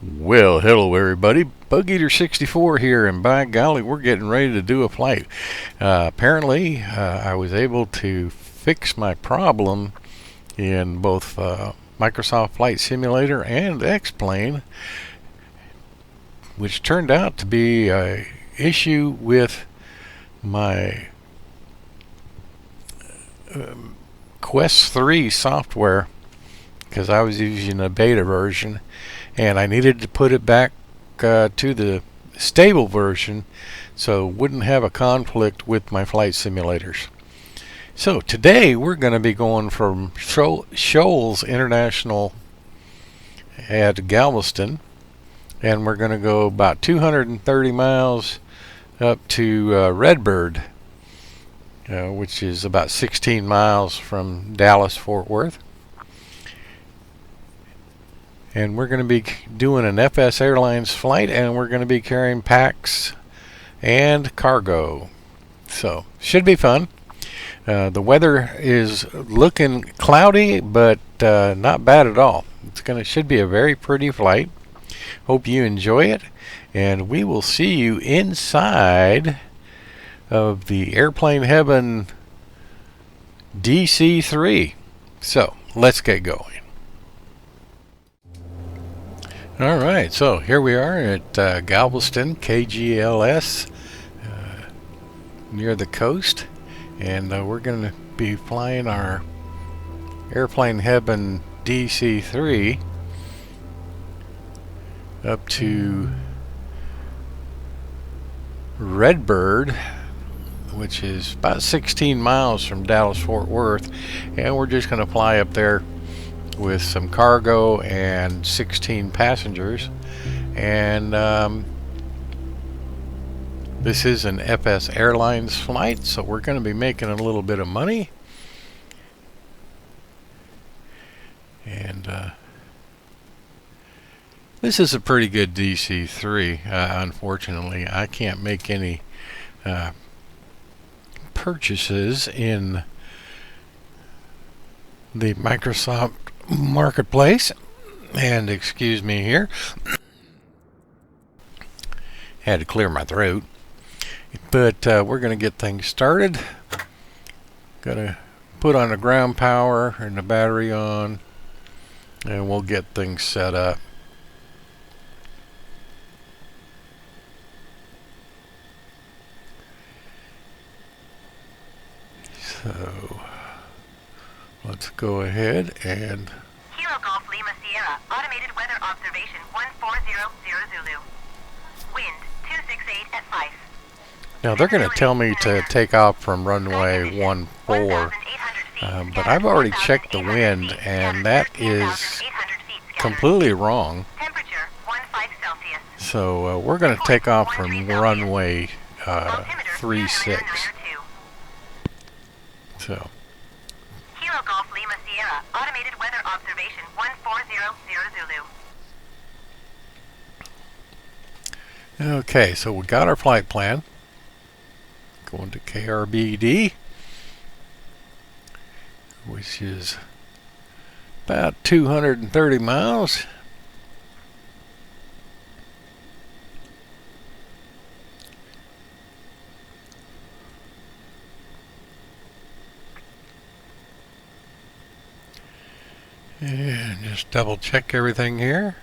Well, hello everybody. Bug Eater 64 here, and by golly, we're getting ready to do a flight. Apparently, I was able to fix my problem in both Microsoft Flight Simulator and X-Plane, which turned out to be an issue with my Quest 3 software, because I was using a beta version and I needed to put it back to the stable version so it wouldn't have a conflict with my flight simulators. So today we're going to be going from Shoals International at Galveston, and we're going to go about 230 miles up to Redbird, which is about 16 miles from Dallas-Fort Worth. And we're going to be doing an FS Airlines flight, and we're going to be carrying packs and cargo. So, should be fun. The weather is looking cloudy, but not bad at all. Should be a very pretty flight. Hope you enjoy it, and we will see you inside of the Airplane Heaven DC3. So, let's get going. Alright, so here we are at Galveston, KGLS, near the coast, and we're going to be flying our Airplane Heaven DC3 up to Redbird, which is about 16 miles from Dallas-Fort Worth, and we're just going to fly up there with some cargo and 16 passengers. And this is an FS Airlines flight, so we're going to be making a little bit of money. And this is a pretty good DC3. Unfortunately, I can't make any purchases in the Microsoft Marketplace, and excuse me here, had to clear my throat, but we're going to get things started. Got to put on the ground power and the battery on, and we'll get things set up. So let's go ahead and Kilo Golf Lima Sierra, automated weather observation 1400 Zulu. Wind 268 at 5. now they're going to tell me to take off from runway 14, but I've already checked the wind, and that is completely wrong. Temperature 15 Celsius. So we're going to take off from runway 36. So Kilo Golf Lima Sierra, automated weather observation 1400 Zulu. okay, so we got our flight plan. Going to KRBD, which is about 230 miles. And just double check everything here.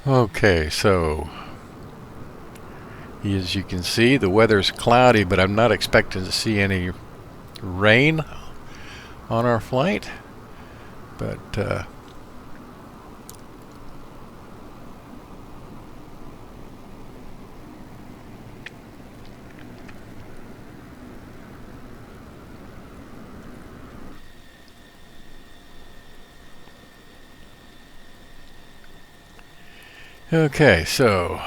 Okay, so as you can see, the weather's cloudy, but I'm not expecting to see any rain on our flight. But okay, so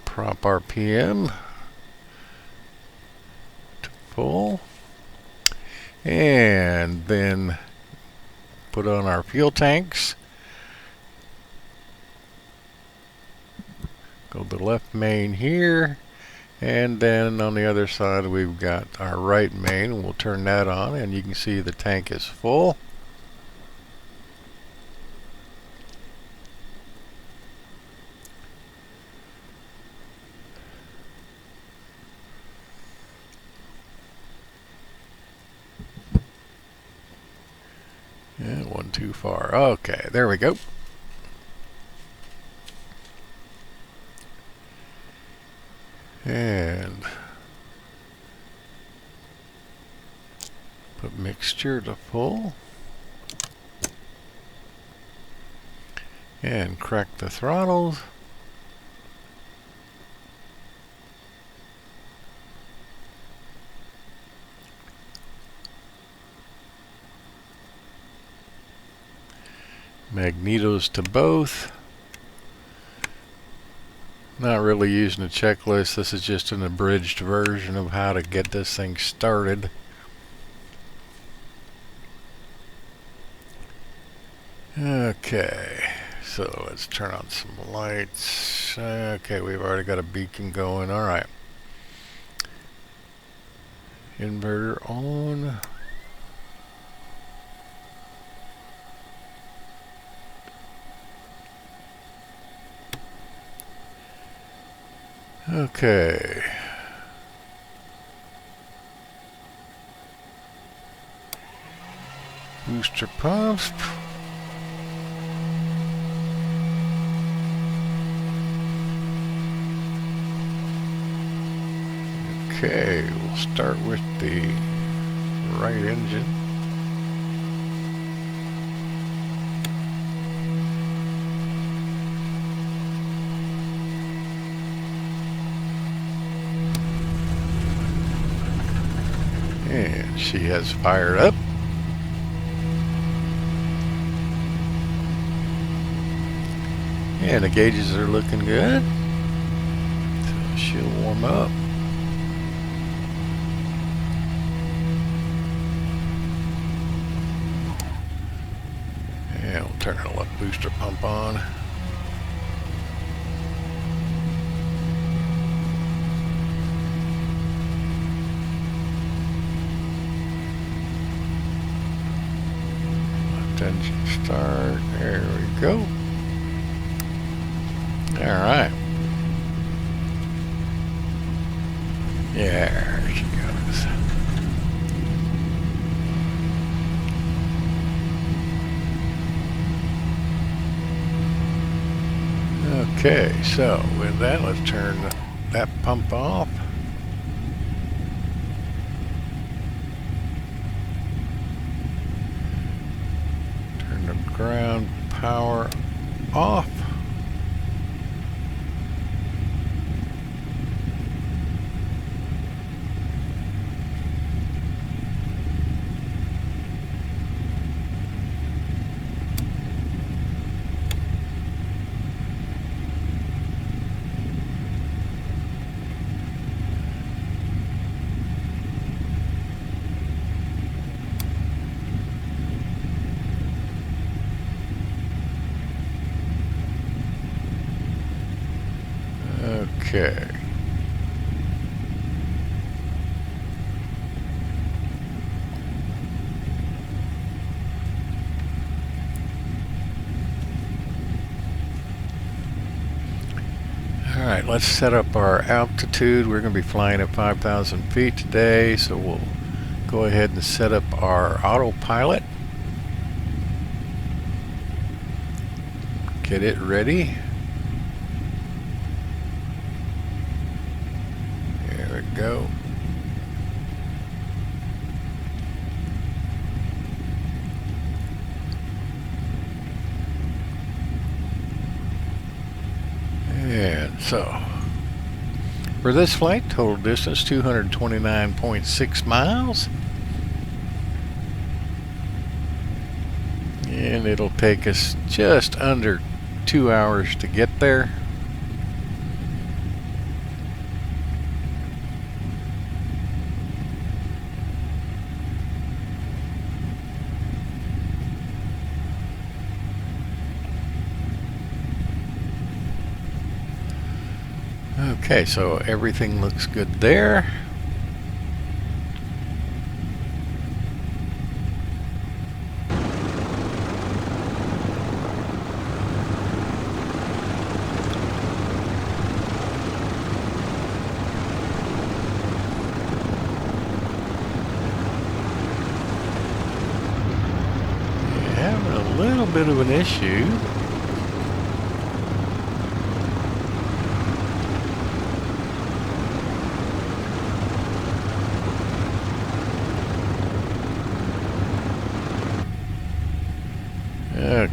prop RPM full. And then put on our fuel tanks. Go to the left main here. And then on the other side we've got our right main. We'll turn that on and you can see the tank is full. And one too far. Okay, there we go. And put mixture to full. And crack the throttles. Magnetos to both. Not really using a checklist. This is just an abridged version of how to get this thing started. Okay, so let's turn on some lights. Okay, we've already got a beacon going. All right. Inverter on. Okay. Booster pumps. Okay, we'll start with the right engine. And she has fired up. And the gauges are looking good. So she'll warm up. And we'll turn the left booster pump on. Engine start. There we go. All right. Yeah, there she goes. Okay, so with that, let's turn that pump off. Ground power off. Okay. All right, let's set up our altitude. We're going to be flying at 5,000 feet today, so we'll go ahead and set up our autopilot. Get it ready. There we go. And so, for this flight, total distance 229.6 miles. And it'll take us just under 2 hours to get there. Okay, so everything looks good there. Having a little bit of an issue.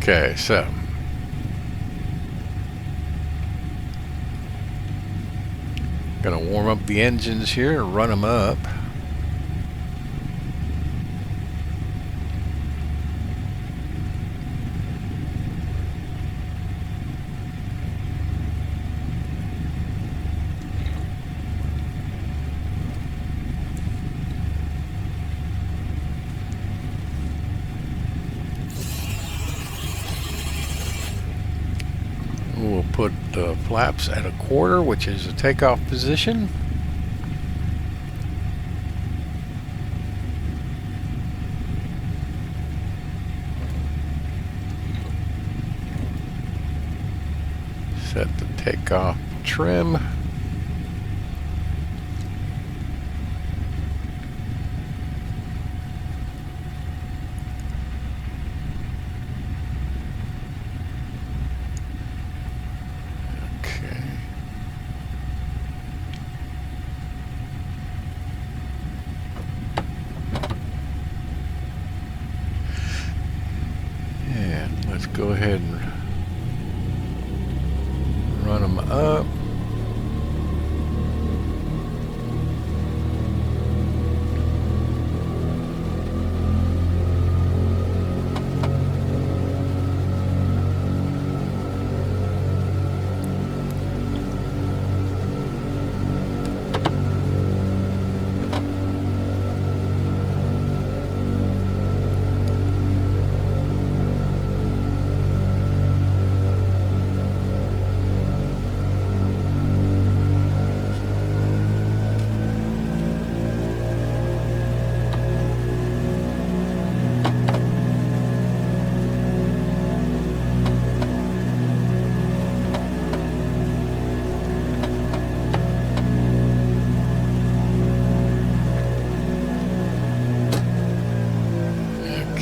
Okay, so gonna warm up the engines here and run them up. We'll put the flaps at 1/4, which is the takeoff position. Set the takeoff trim. Let's go ahead and run them up.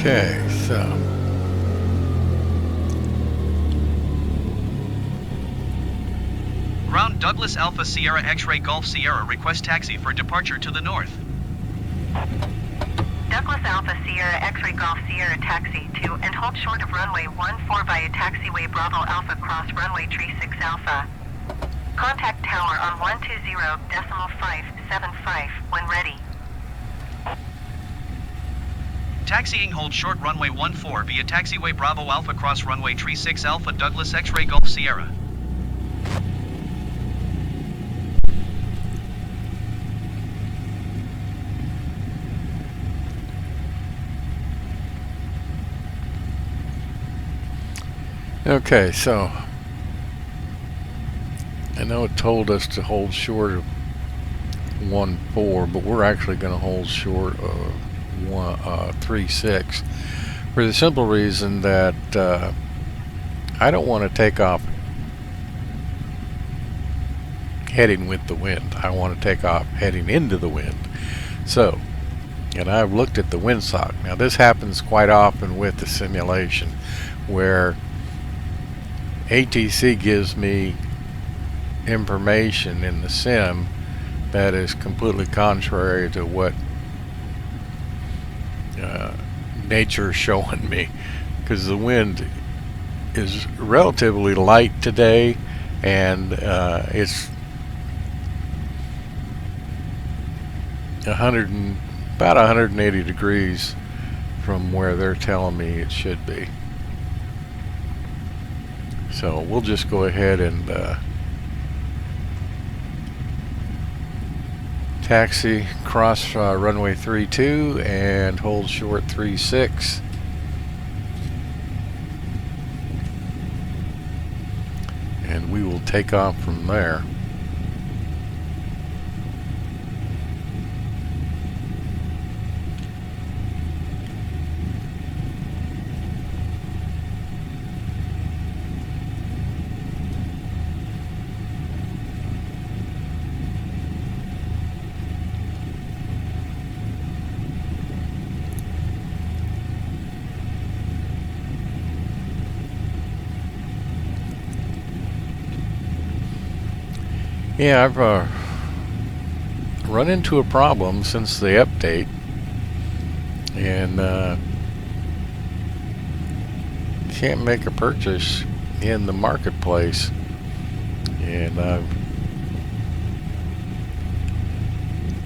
Okay, so Ground Douglas Alpha Sierra X-Ray Golf Sierra request taxi for departure to the north. Douglas Alpha Sierra X-Ray Golf Sierra taxi to and hold short of runway 14 via taxiway Bravo Alpha cross runway 36 Alpha. Contact tower on 120.575 when ready. Taxiing hold short runway 14 via taxiway Bravo Alpha cross runway 36 Alpha Douglas X-Ray Golf Sierra. okay, so I know it told us to hold short of 14, but we're actually going to hold short of 36 for the simple reason that I don't want to take off heading with the wind. I want to take off heading into the wind. So, and I've looked at the windsock. Now this happens quite often with the simulation where ATC gives me information in the sim that is completely contrary to what nature is showing me, because the wind is relatively light today, and it's about 180 degrees from where they're telling me it should be. So we'll just go ahead and taxi cross runway 32 and hold short 36. And we will take off from there. Yeah, I've run into a problem since the update, and can't make a purchase in the marketplace. And I've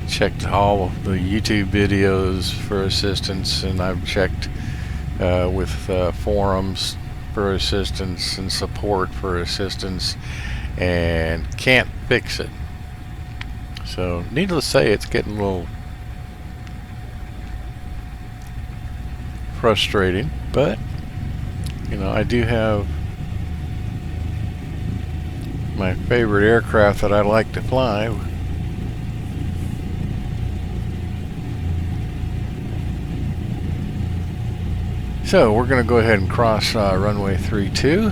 checked all of the YouTube videos for assistance, and I've checked with forums for assistance and support for assistance, and can't fix it. So needless to say, it's getting a little frustrating, but you know, I do have my favorite aircraft that I like to fly. So we're going to go ahead and cross runway 32.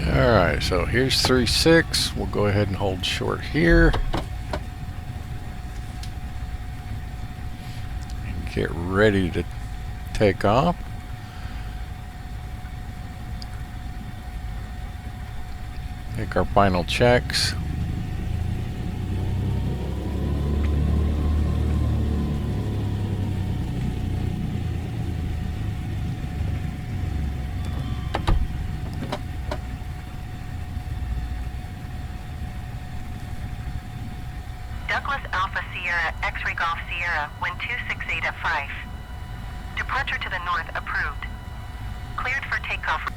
Alright, so here's 36. We'll go ahead and hold short here. And get ready to take off. Make our final checks. Douglas Alpha Sierra, X-Ray Golf Sierra, wind 268 at 5. Departure to the north approved. Cleared for takeoff.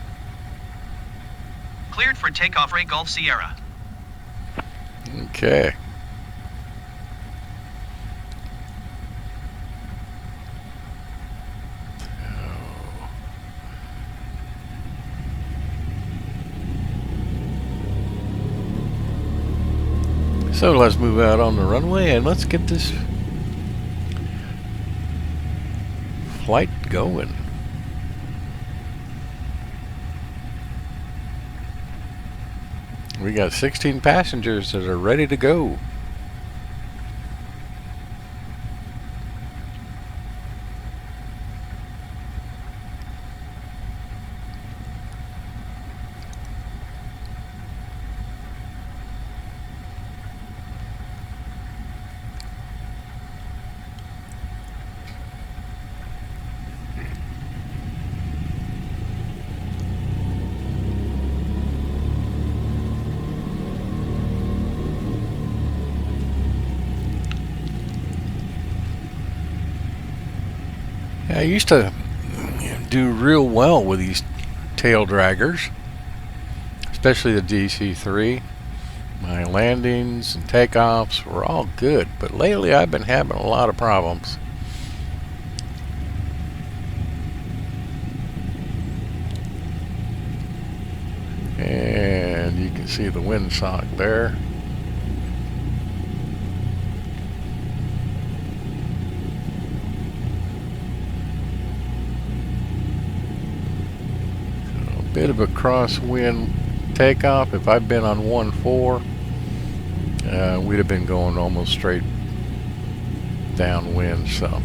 Cleared for takeoff, Ray Golf Sierra. Okay. So let's move out on the runway and let's get this flight going. We got 16 passengers that are ready to go. I used to do real well with these tail draggers, especially the DC3. My landings and takeoffs were all good, but lately I've been having a lot of problems. And you can see the windsock there. Bit of a crosswind takeoff. If I'd been on 1-4, we'd have been going almost straight downwind. So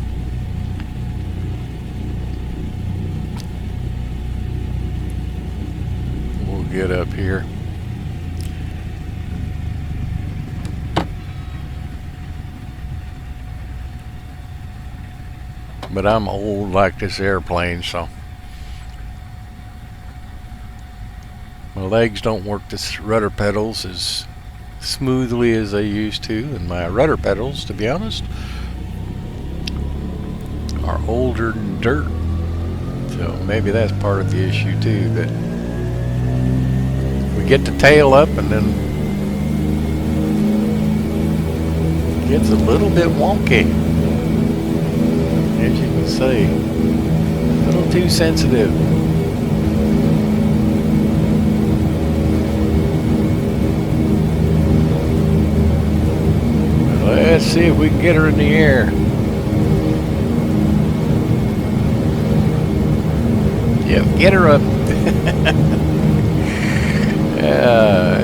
we'll get up here. But I'm old like this airplane, so my legs don't work the rudder pedals as smoothly as they used to, and my rudder pedals, to be honest, are older than dirt. So maybe that's part of the issue too, that we get the tail up and then it gets a little bit wonky, as you can see. little too sensitive. Let's see if we can get her in the air. Yep, get her up.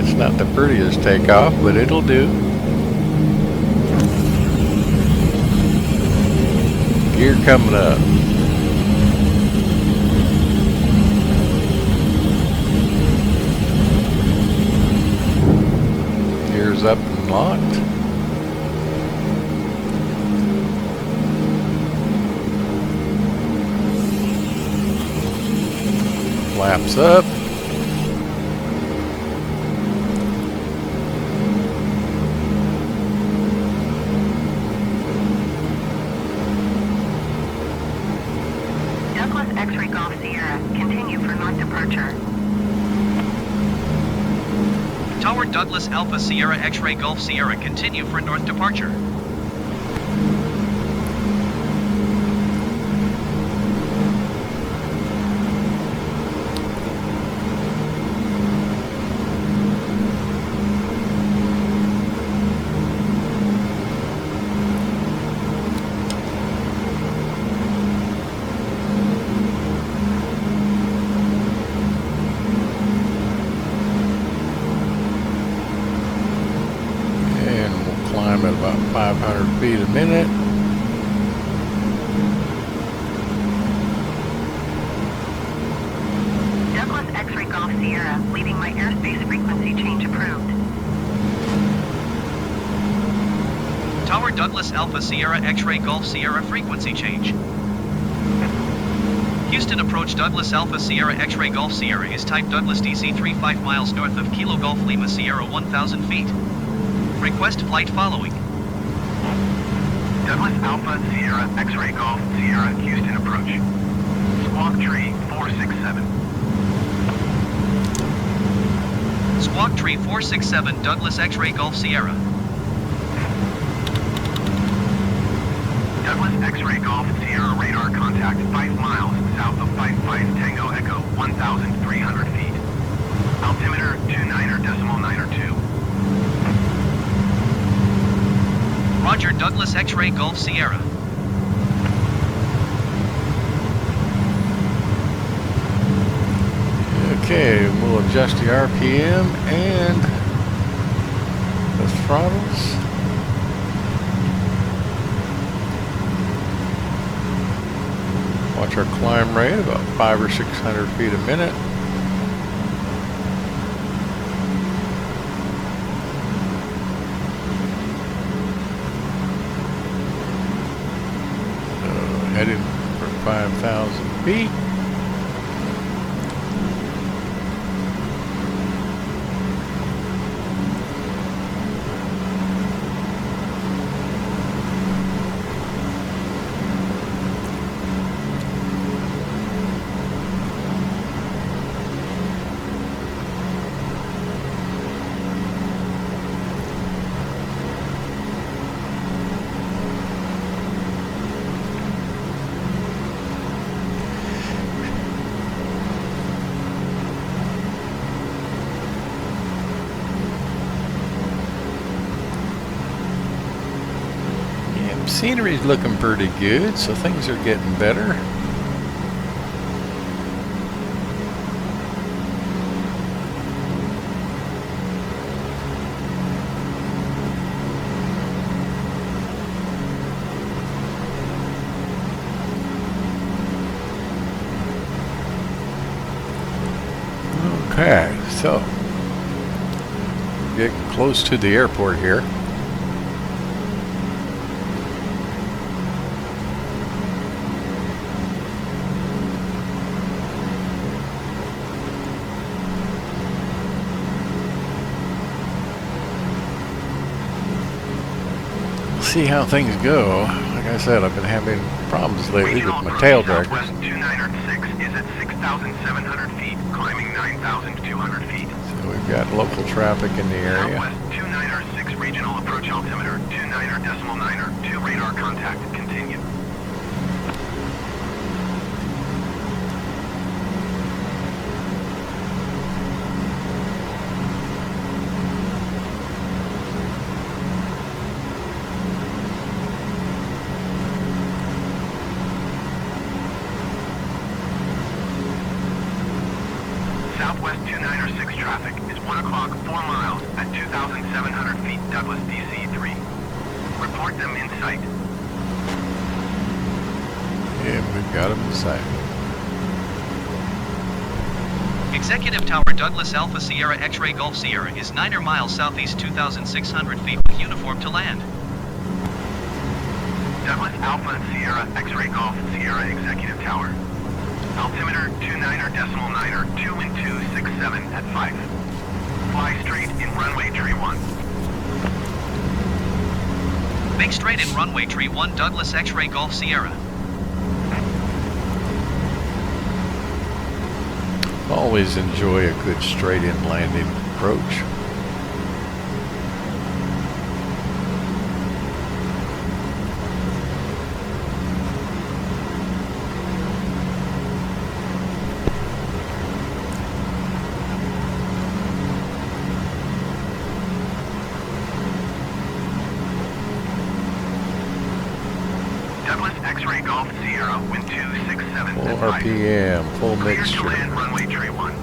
It's not the prettiest takeoff, but it'll do. Gear coming up. Gears up and locked. Flaps up. Douglas X-Ray Golf Sierra, continue for north departure. Tower Douglas Alpha Sierra X-Ray Golf Sierra, continue for north departure. Climb at about 500 feet a minute. Douglas X-Ray Golf Sierra, leaving my airspace frequency change approved. Tower Douglas Alpha Sierra X-Ray Golf Sierra, frequency change. Houston approach Douglas Alpha Sierra X-Ray Golf Sierra is type Douglas DC3 5 miles north of Kilo Golf Lima Sierra 1000 feet. Request flight following. Douglas Alpha Sierra X-Ray Golf Sierra Houston approach. Squawk tree 467. Squawk tree 467 Douglas X-Ray Golf Sierra. Douglas X-Ray Golf Sierra radar contact 5 miles south of 55 Tango Echo 1,300 feet. Altimeter 29.92. Roger, Douglas X-Ray Golf Sierra. Okay, we'll adjust the RPM and the throttles. Watch our climb rate, about 500 or 600 feet a minute. Heading for 5,000 feet. Scenery's looking pretty good, so things are getting better. Okay, so get close to the airport here. See how things go. Like I said, I've been having problems lately with my tail draggers. Southwest 296 is at 6,700 feet, climbing 9,200 feet. So we've got local traffic in the area. Southwest 296 regional approach altimeter 29.92 radar contact. Continue. Southwest 296 traffic is 1 o'clock 4 miles at 2,700 feet Douglas DC3. Report them in sight. Yeah, we've got them in sight. Executive Tower Douglas Alpha Sierra X-Ray Golf Sierra is 9 miles southeast 2,600 feet with uniform to land. Douglas Alpha Sierra X-Ray Golf Sierra Executive Tower. Altimeter 29.9er 21267 at 5. Fly straight in runway tree 1. Make straight in runway tree 1 Douglas X-Ray Golf Sierra. Always enjoy a good straight-in landing approach. Douglas X-Ray Golf Sierra, wind 267 Full at 5. RPM, full Clear to mixture. land runway tree 1.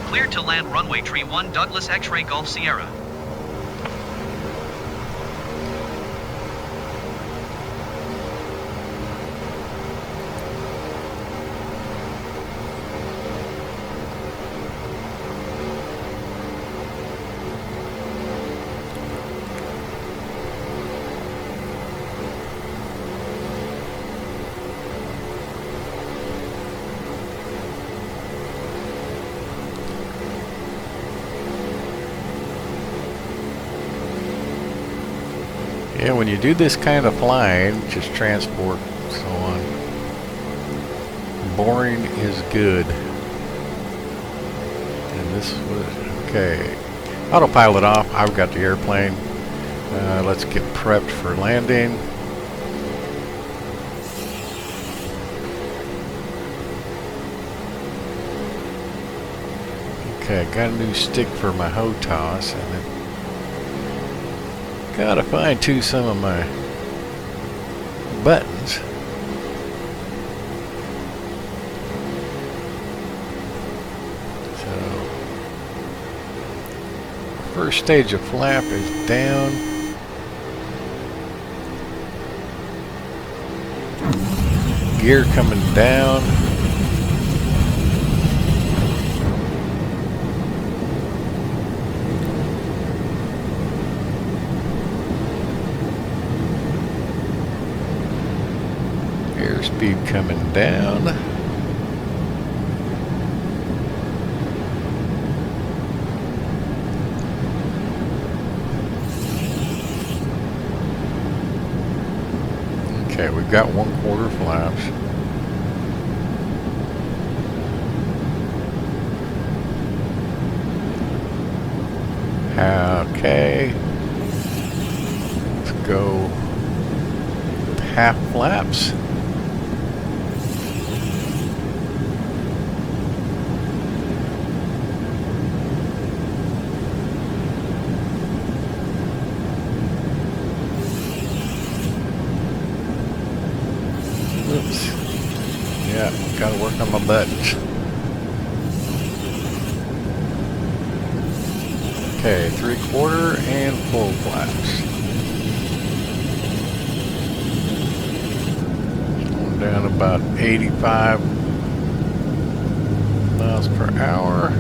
Clear to land runway tree 1 Douglas X-Ray Golf Sierra. Yeah, when you do this kind of flying, just transport, so on, boring is good. And this was, okay. Autopilot off, I've got the airplane. Let's get prepped for landing. Okay, got a new stick for my HOTAS, and then gotta fine-tune some of my buttons. So, first stage of flap is down. Gear coming down. Airspeed coming down. Okay, we've got 1/4 flaps. Okay. Let's go half flaps. Oops. Yeah, gotta work on my buttons. Okay, 3/4 and full flaps. Going down about 85 miles per hour.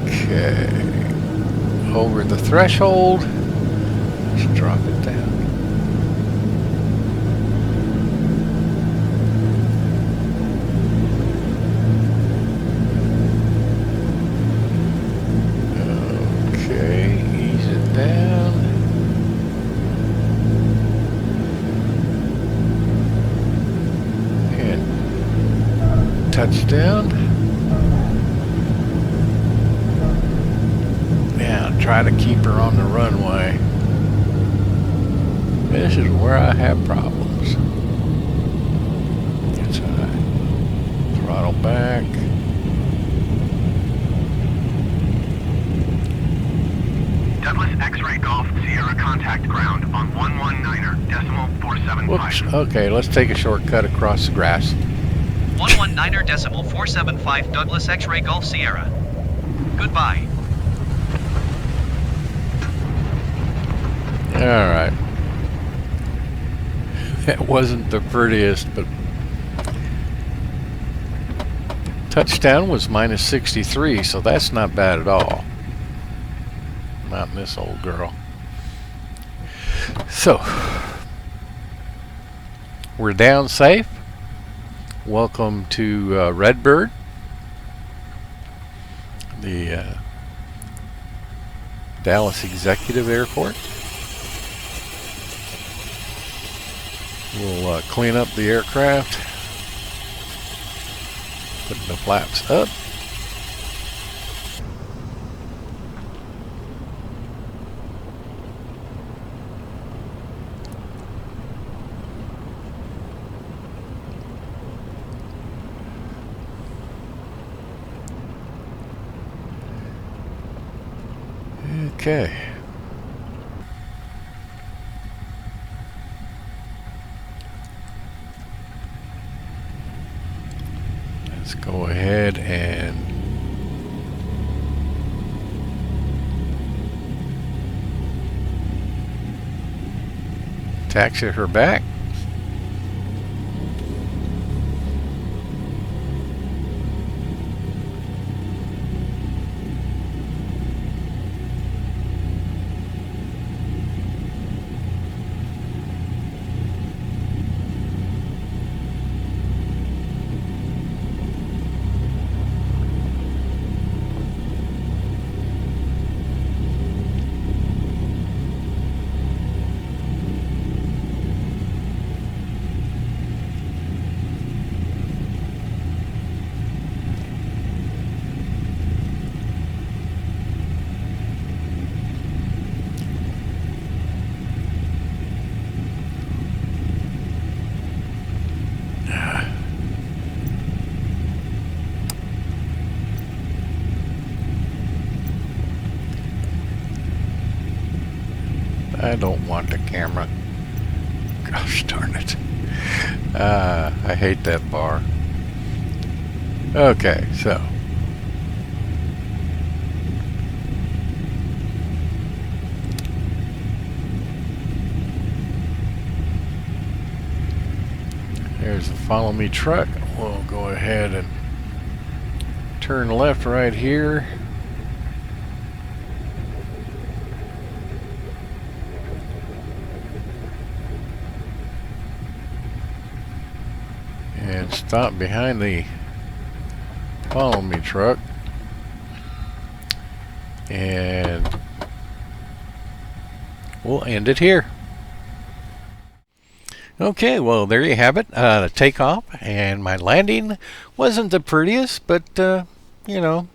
Okay. Over the threshold. Let's drop it down. Okay, ease it down. And touchdown. Try to keep her on the runway. This is where I have problems. That's alright. Throttle back. Douglas X-ray Golf Sierra contact ground on 119.475. Whoops. Okay, let's take a shortcut across the grass. 119.475 Douglas X-ray Golf Sierra. Goodbye. All right. That wasn't the prettiest, but touchdown was minus 63, so that's not bad at all. Not this old girl. So, we're down safe. Welcome to Redbird, the Dallas Executive Airport. We'll clean up the aircraft, putting the flaps up. Okay. Let's go ahead and taxi her back. I don't want the camera. Gosh darn it. I hate that bar. Okay, so. There's the follow me truck. We'll go ahead and turn left right here. And stop behind the follow me truck, and we'll end it here. Okay, well there you have it. The takeoff and my landing wasn't the prettiest, but you know,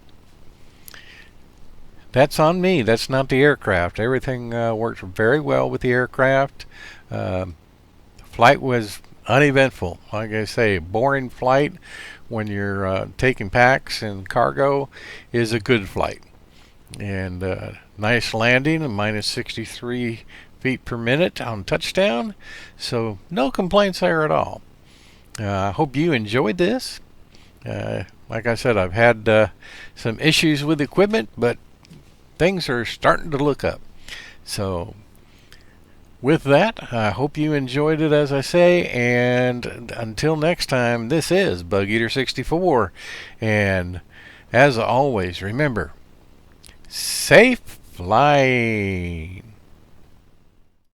that's on me. That's not the aircraft. Everything worked very well with the aircraft. Flight was uneventful. Like I say, a boring flight when you're taking packs and cargo is a good flight. And nice landing, minus 63 feet per minute on touchdown. So no complaints there at all. I hope you enjoyed this. Like I said, I've had some issues with equipment, but things are starting to look up. So with that, I hope you enjoyed it, as I say, and until next time, this is Bug Eater 64, and as always, remember, safe flying.